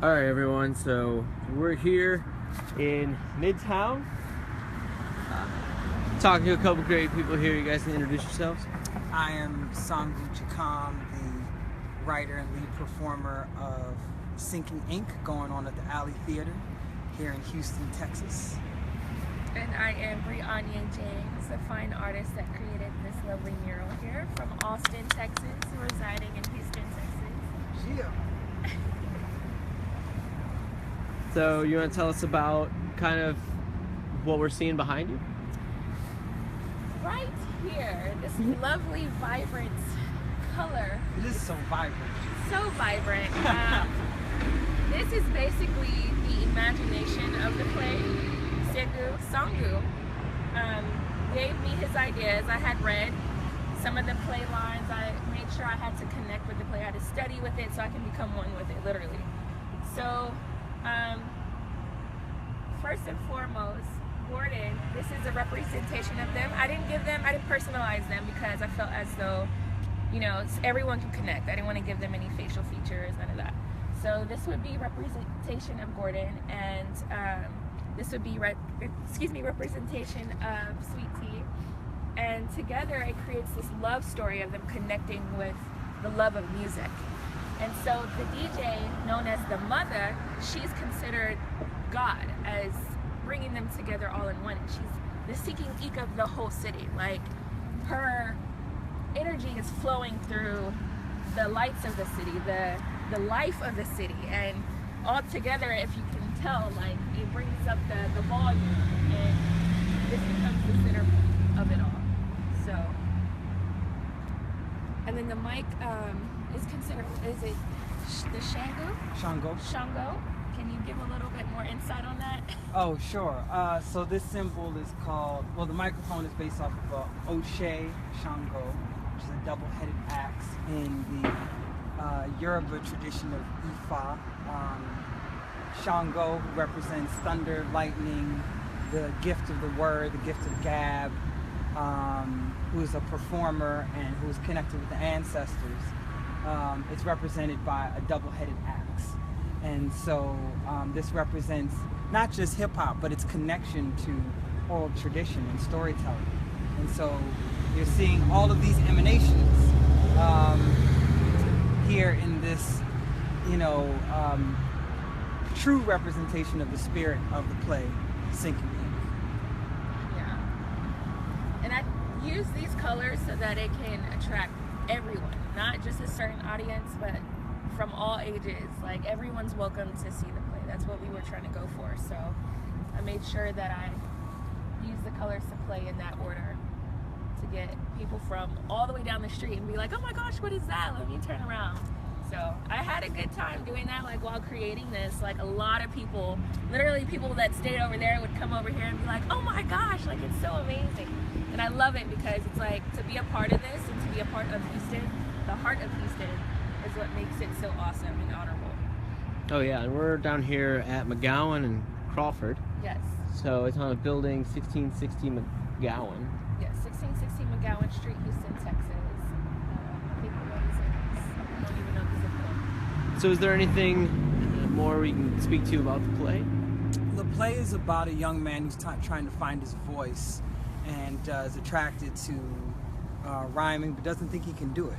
Alright everyone, so we're here in Midtown talking to a couple great people here. You guys can introduce yourselves. I am Nsangou Njikam, the writer and lead performer of Sinking Ink, going on at the Alley Theater here in Houston, Texas. And I am Brionya James, a fine artist that created this lovely mural here from Austin, Texas, residing in Houston, Texas. Yeah. So you want to tell us about kind of what we're seeing behind you? Right here, this lovely, vibrant color. It is so vibrant. So vibrant. This is basically the imagination of the play. Nsangou gave me his ideas. I had read some of the play lines. I made sure I had to connect with the play. I had to study with it so I can become one with it, literally. So, first and foremost, Gordon, this is a representation of them. I didn't personalize them because I felt as though, you know, everyone can connect. I didn't want to give them any facial features, none of that. So this would be representation of Gordon, and this would be representation of Sweet Tea. And together it creates this love story of them connecting with the love of music. And so the DJ, known as the mother, she's considered God, as bringing them together all in one. She's the Sinking Ink of the whole city. Like, her energy is flowing through the lights of the city, the life of the city, and all together, if you can tell, like, it brings up the volume, and this becomes the center of it all. So, and then the mic is considered, is it the Nsangou? Nsangou. Can you give a little bit more insight on that? Oh, sure. So this symbol is called, well, the microphone is based off of a Nsangou, which is a double-headed axe in the Yoruba tradition of Ifa. Nsangou, who represents thunder, lightning, the gift of the word, the gift of gab, who is a performer and who is connected with the ancestors. It's represented by a double-headed axe. And so this represents not just hip-hop, but its connection to oral tradition and storytelling. And so you're seeing all of these emanations here in this, you know, true representation of the spirit of the play, Sinking Ink. Yeah. And I use these colors so that it can attract everyone, not just a certain audience, but from all ages. Like, everyone's welcome to see the play. That's what we were trying to go for. So I made sure that I used the colors to play in that order to get people from all the way down the street and be like, oh my gosh, what is that? Let me turn around. So I had a good time doing that, like, while creating this. Like, a lot of people, literally people that stayed over there would come over here and be like, oh my gosh, like, it's so amazing. And I love it because it's like, to be a part of this and to be a part of Houston, the heart of Houston, is what makes it so awesome and honorable. Oh yeah, and we're down here at McGowan and Crawford. Yes. So it's on a building 1660 McGowan. Yes, 1660 McGowan Street, Houston, Texas. I think I don't even know the zip code. So is there anything more we can speak to about the play? The play is about a young man who's trying to find his voice and is attracted to rhyming, but doesn't think he can do it.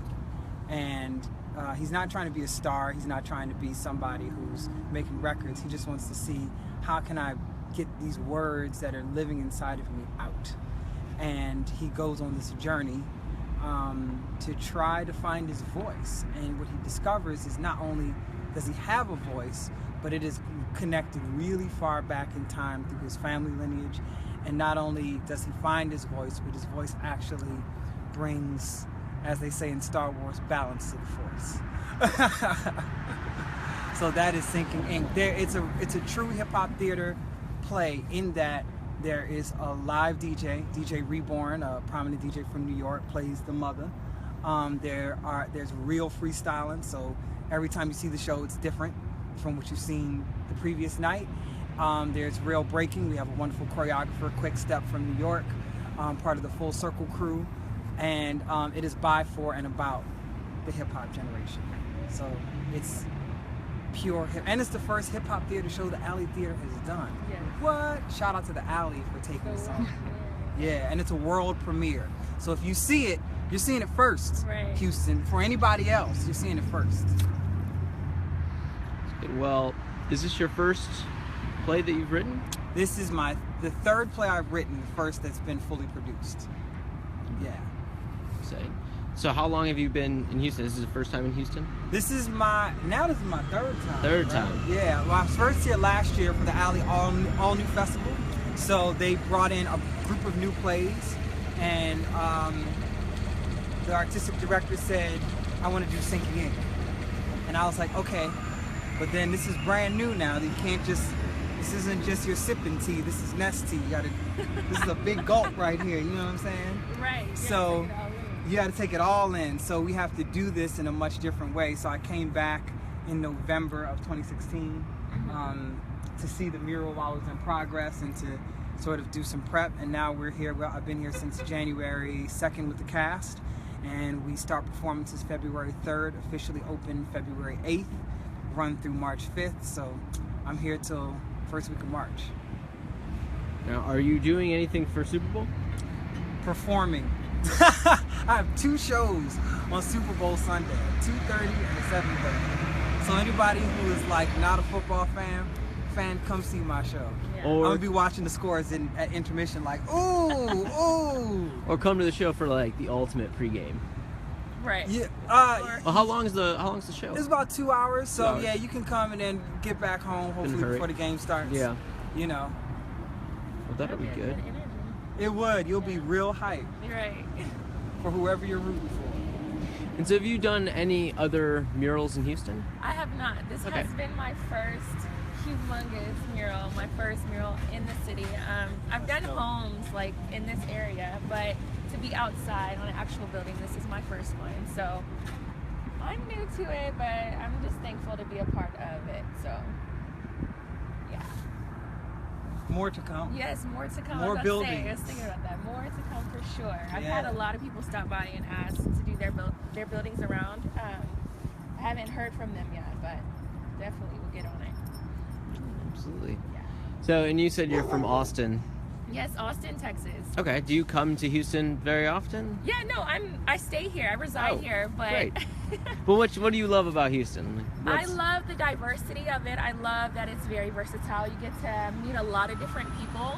And he's not trying to be a star. He's not trying to be somebody who's making records. He just wants to see, how can I get these words that are living inside of me out? And he goes on this journey to try to find his voice. And what he discovers is, not only does he have a voice, but it is connected really far back in time through his family lineage. And not only does he find his voice, but his voice actually brings, as they say in Star Wars, balance to the Force. So that is Sinking Ink. It's a true hip-hop theater play, in that there is a live DJ Reborn, a prominent DJ from New York, plays the mother. There's real freestyling, so every time you see the show, it's different from what you've seen the previous night. There's real breaking. We have a wonderful choreographer, Quick Step from New York, part of the Full Circle crew. And it is by, for, and about the hip-hop generation. So it's pure hip, and it's the first hip hop theater show the Alley Theater has done. Yes. What? Shout out to the Alley for taking So, this on. Yeah, and it's a world premiere. So if you see it, you're seeing it first. Right. Houston. For anybody else, you're seeing it first. Well, is this your first play that you've written? This is the third play I've written, the first that's been fully produced. Yeah. So how long have you been in Houston? This is the first time in Houston? This is my third time. Third right? time. Yeah. Well, I was first here last year for the Alley All New Festival. So they brought in a group of new plays, and the artistic director said, I want to do Sinking In. And I was like, okay. But then this is brand new now. You can't just, this isn't just your sipping tea. This is Nest tea. This is a big gulp right here. You know what I'm saying? Right. So you got to take it all in. So we have to do this in a much different way. So I came back in November of 2016 to see the mural while it was in progress and to sort of do some prep. And now we're here. Well, I've been here since January 2nd with the cast. And we start performances February 3rd, officially open February 8th, run through March 5th. So I'm here till first week of March. Now, are you doing anything for Super Bowl? Performing. I have 2 shows on Super Bowl Sunday, 2:30 and a 7:30. So anybody who is like not a football fan, come see my show. Yeah. I'm gonna be watching the scores at intermission, like ooh, ooh. Or come to the show for like the ultimate pregame. Right. Yeah. Well, how long is the show? It's about 2 hours. So 2 hours. yeah, you can come and then get back home hopefully hurry. before the game starts. Yeah. You know, Well, that'll be good. it would. You'll be real hype Right. for whoever you're rooting for. And so, have you done any other murals in Houston? I have not. This Okay. has been my first humongous mural, my first mural in the city. I've done homes like in this area, but to be outside on an actual building, this is my first one. So I'm new to it, but I'm just thankful to be a part of it. So yeah. More to come. Yes, more to come. More I was buildings. I was thinking about that. More to come for sure. I've Yeah. had a lot of people stop by and ask to do their buildings around. I haven't heard from them yet, but definitely we'll get on it. Absolutely. Yeah. So, and you said you're from Austin. Yes, Austin, Texas. Okay. Do you come to Houston very often? Yeah, no, I stay here. I reside Oh, here, but great. But what do you love about Houston? Like, I love the diversity of it. I love that it's very versatile. You get to meet a lot of different people.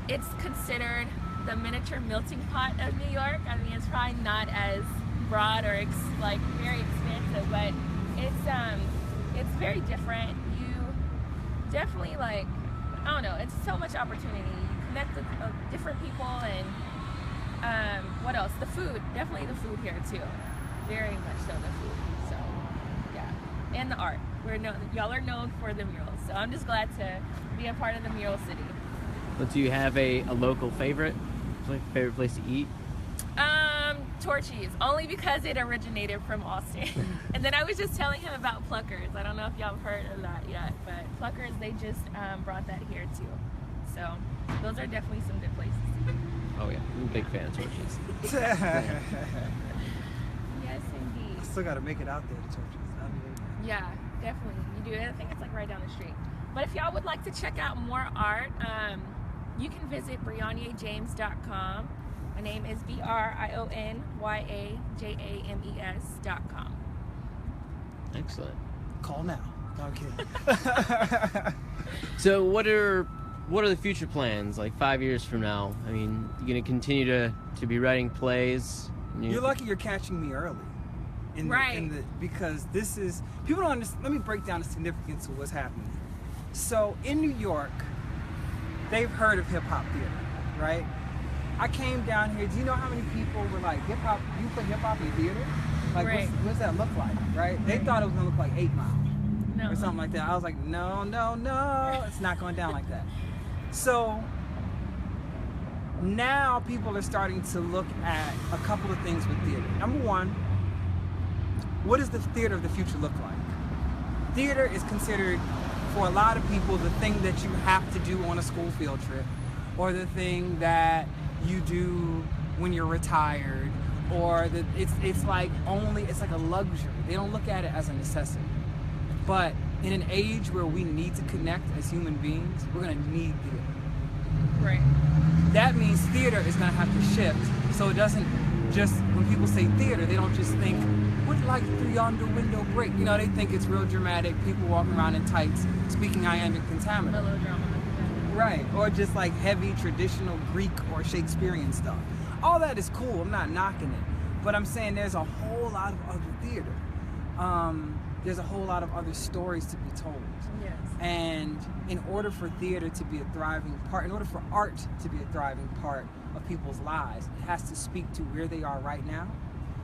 It's considered the miniature melting pot of New York. I mean, it's probably not as broad or like very expansive, but it's very different. You definitely like, I don't know, it's so much opportunity. You connect with different people, and what else? The food, definitely the food here too. Very much so the food. So yeah, and the art. Y'all are known for the murals, so I'm just glad to be a part of the mural city. But do you have a local favorite? Like favorite place to eat? Torchy's, only because it originated from Austin. And then I was just telling him about Pluckers. I don't know if y'all have heard of that yet, but Pluckers, they just brought that here too. So those are definitely some good places to eat. Oh yeah, I'm a big fan of Torches. Yes, indeed. Still got to make it out there to churches. Yeah, definitely. You do. I think it's like right down the street. But if y'all would like to check out more art, you can visit BrionyaJames.com. My name is BrionyaJames.com. Excellent. Call now. No, I'm kidding. So what are the future plans? Like 5 years from now? I mean, you're gonna continue to be writing plays? You're lucky you're catching me early. Because this is, people don't understand. Let me break down the significance of what's happening. So in New York, they've heard of hip hop theater, right? I came down here. Do you know how many people were like, hip hop? You put hip hop in theater? Like, Right. what's that look like, right? They thought it was gonna look like 8 Mile No. or something like that. I was like, no, it's not going down like that. So now people are starting to look at a couple of things with theater. Number one, what does the theater of the future look like? Theater is considered, for a lot of people, the thing that you have to do on a school field trip, or the thing that you do when you're retired, or it's like a luxury. They don't look at it as a necessity. But in an age where we need to connect as human beings, we're going to need theater. Right. That means theater is going to have to shift, so it doesn't just, when people say theater, they don't just think, would like through yonder window break. You know, they think it's real dramatic, people walking around in tights, speaking iambic pentameter. Melodrama. Right, or just like heavy traditional Greek or Shakespearean stuff. All that is cool, I'm not knocking it. But I'm saying there's a whole lot of other theater. There's a whole lot of other stories to be told. Yes. And in order for theater to be a thriving part, in order for art to be a thriving part of people's lives, it has to speak to where they are right now,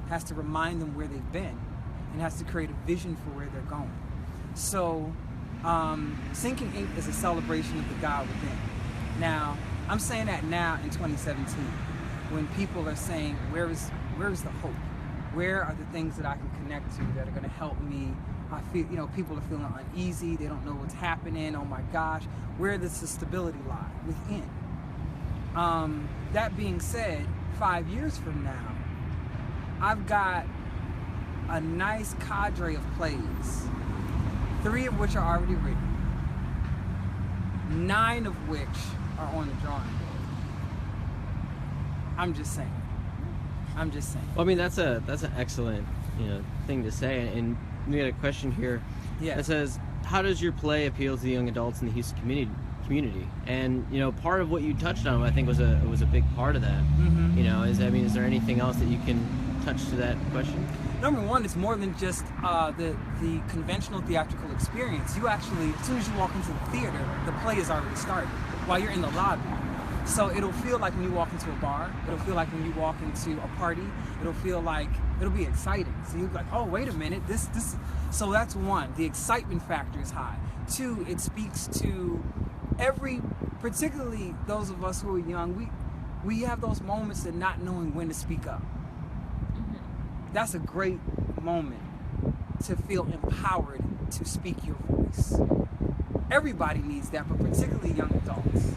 it has to remind them where they've been, and has to create a vision for where they're going. So, Sinking Ink is a celebration of the God within. Now, I'm saying that now in 2017, when people are saying, where is the hope? Where are the things that I can connect to that are going to help me? I feel, people are feeling uneasy. They don't know what's happening. Oh my gosh, where does the stability lie? Within. That being said, 5 years from now, I've got a nice cadre of plays, 3 of which are already written, 9 of which are on the drawing board. I'm just saying. Well, I mean, that's an excellent thing to say, and we got a question here that says, how does your play appeal to the young adults in the Houston community? And part of what you touched on, I think, was a big part of that. Mm-hmm. Is there anything else that you can touch to that question? Number one, it's more than just the conventional theatrical experience. You actually, as soon as you walk into the theater, the play is already started while you're in the lobby. So it'll feel like when you walk into a bar, it'll feel like when you walk into a party, it'll be exciting. So you're like, oh, wait a minute, this. So that's one, the excitement factor is high. 2, it speaks to particularly those of us who are young, we have those moments of not knowing when to speak up. That's a great moment to feel empowered to speak your voice. Everybody needs that, but particularly young adults.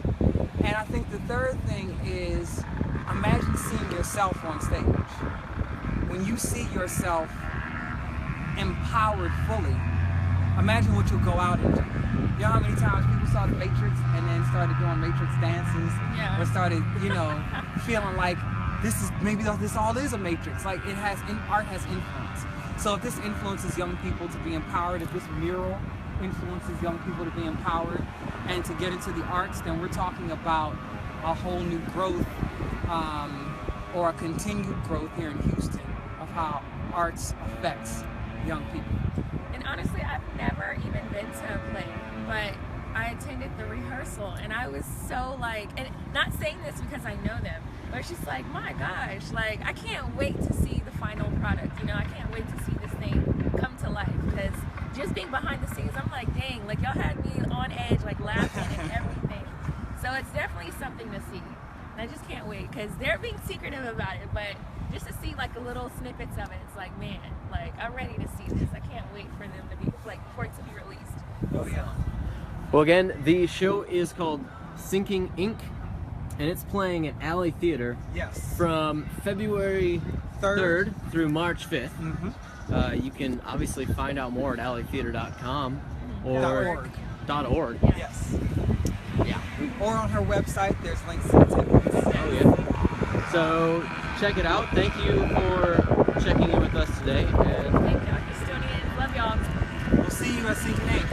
And I think the third thing is, imagine seeing yourself on stage. When you see yourself empowered fully, imagine what you'll go out and do. You know how many times people saw The Matrix and then started doing Matrix dances? Yeah. Or started, feeling like this all is a Matrix. Like art has influence. So if this influences young people to be empowered, if this mural influences young people to be empowered and to get into the arts, then we're talking about a whole new growth or a continued growth here in Houston of how arts affects young people. And honestly, I've never even been to a play, but I attended the rehearsal and I was so and not saying this because I know them, but it's just like, my gosh, I can't wait to see the final product. I can't wait to see this thing come to life, because just being behind the scenes, I'm like, dang, y'all had me on edge, laughing and everything. So it's definitely something to see. And I just can't wait, because they're being secretive about it, but just to see a little snippets of it, it's like, man, I'm ready to see this. I can't wait for them to be, for it to be released. Oh yeah. Well, again, the show is called Sinking Ink, and it's playing at Alley Theater. Yes. From February 3rd through March 5th. Mm-hmm. You can obviously find out more at alleytheater.com or .org. Yes. Yeah. Or on her website, there's links to the tickets. Oh yeah. So check it out. Thank you for checking in with us today. And Thank you, Houstonians. Love y'all. We'll see you at Sinking Ink.